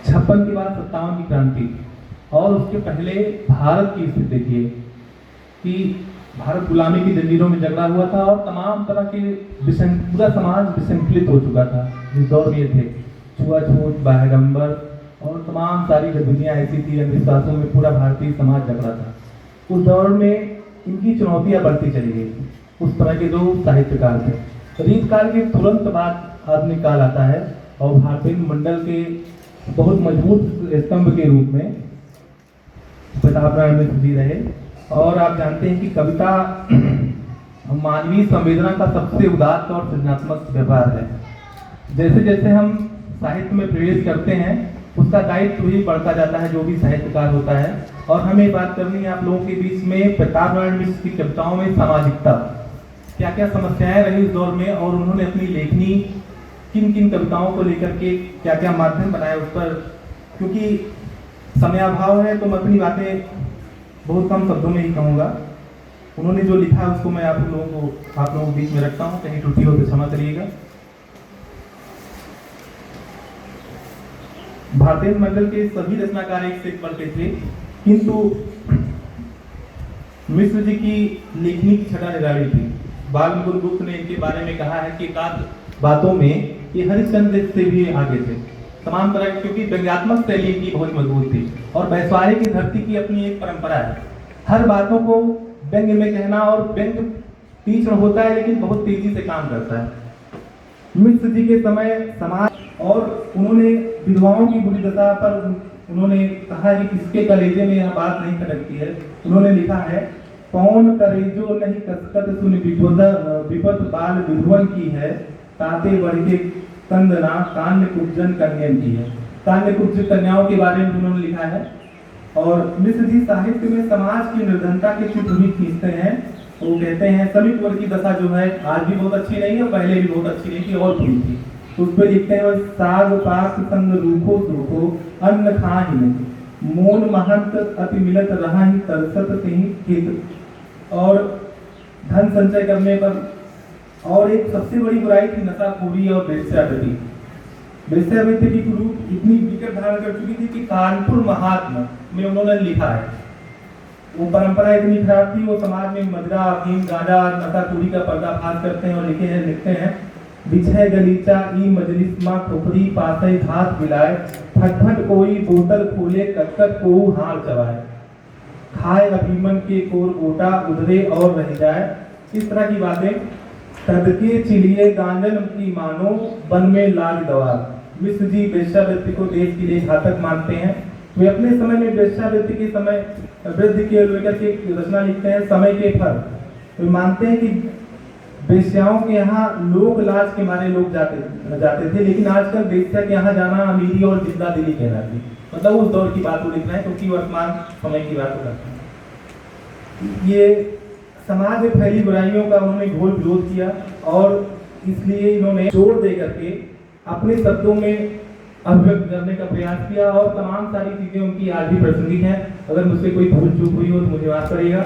56 के बाद 57 की क्रांति और उसके पहले भारत की स्थिति देखिए कि भारत गुलामी की जंजीरों में जकड़ा हुआ था और तमाम तरह के पूरा समाज विसंकलित हो चुका था। जिस दौर में ये थे छुआछूत, बाह्यडंबर और तमाम सारी गतिविधियां ऐसी थी, अंधविश्वासों में पूरा भारतीय समाज जकड़ा था। उस दौर में इनकी चुनौतियां बढ़ती चली गई। उस तरह के जो साहित्यकार थे, रीत काल के तुरंत बाद आधुनिक काल आता है और भारतीय मंडल के बहुत मजबूत स्तंभ के रूप में प्रताप नारायण मिश्र जी रहे। और आप जानते हैं कि कविता मानवीय संवेदना का सबसे उदात्त और सृजनात्मक व्यवहार है। जैसे जैसे हम साहित्य में प्रवेश करते हैं उसका दायित्व भी बढ़ता जाता है, जो भी साहित्यकार होता है। और हमें बात करनी है आप लोगों के बीच में प्रताप नारायण मिश्र की कविताओं में सामाजिकता, क्या क्या समस्याएं रही उस दौर में और उन्होंने अपनी लेखनी किन किन कविताओं को लेकर के क्या क्या माध्यम बनाए उस पर। क्योंकि समयाभाव है तो मैं अपनी बातें बहुत कम शब्दों में ही कहूँगा। उन्होंने जो लिखा उसको मैं आप लोगों के बीच में रखता हूँ, कहीं त्रुटि हो तो क्षमा करिएगा। भारतीय मंडल के सभी रचनाकार एक से एक बढ़ते थे, किंतु मिश्र जी की लेखनी की छटा निराली थी। बाल गुप्त ने इनके बारे में कहा है कि एकाध बातों में ये हरिश्चंद्र से भी आगे थे। तमाम तरह, क्योंकि व्यंग्यात्मक शैली इनकी बहुत मजबूत थी और वैश्वारिक की धरती की अपनी एक परंपरा है। हर बातों को व्यंग्य में कहना, और व्यंग्य तीक्ष्ण होता है लेकिन बहुत तेजी से काम करता है। मिश्र जी के समय समाज और उन्होंने विधवाओं की बुरी दशा पर उन्होंने कहा है कि किसके कलेजे में यह बात नहीं खटकती है। उन्होंने लिखा है, कौन करेजो नहीं कसकत सुन विपद बाल विधवन की है, ताते बढ़ के कंदना कान्य कुब्जन कन्यन की है। कान्य कुब्ज कन्याओं के बारे में उन्होंने लिखा है। और मिश्र जी साहित्य में समाज की निर्धनता के चित्र भी खींचते हैं। वो कहते हैं श्रमिक वर्ग की दशा जो है आज भी बहुत अच्छी नहीं है, पहले भी बहुत अच्छी नहीं थी और बुरी थी। तो उस पर लिखते हैं, साग पाक संग रूखो सूखो अन्न खा ही नहीं, मोन महंत अति मिलत रहा ही तरसत से ही हित। और धन संचय करने पर, और एक सबसे बड़ी बुराई थी नशाखोरी और वेश्यावृत्ति। वेश्यावृत्ति की रूप इतनी विकट धारण कर चुकी थी कि कानपुर महात्मा में उन्होंने लिखा है, वो परंपरा इतनी खराब थी। वो समाज में मदिरा, अफीम, गांजा, नशाखोरी का पर्दाफाश करते हैं और लिखते हैं, बिछे गलीचा ई मजलिस मां खोपड़ी पासे हाथ मिलाए, फटफट कोई बोतल खोले कटकट को हार चबाए, खाए अभिमन के कोर गोटा उधरे और रह जाए। इस तरह की बातें। तदके चिलिए गांजन की मानो बन में लाग दवा। मिश्र जी वेश्यावृत्ति को देश के लिए घातक मानते हैं। वे अपने समय में वेश्यावृत्ति के समय वृद्धि के लेकर के रचना लिखते हैं, समय के फल। वे मानते हैं कि वेश्याओं के यहाँ लोक लाज के मारे लोग जाते थे, लेकिन आजकल वेश्या के यहाँ जाना अमीरी और जिंदा दिली कहलाती। मतलब उस दौर की बात को लिख रहे हैं, क्योंकि वर्तमान समय की बात को करते हैं। ये समाज में फैली बुराइयों का उन्होंने घोर विरोध किया और इसलिए इन्होंने जोर दे करके अपने शब्दों में अभिव्यक्त करने का प्रयास किया। और तमाम सारी चीजें उनकी आज भी प्रासंगिक हैं। अगर मुझसे कोई भूल चूक हुई हो तो मुझे माफ करिएगा।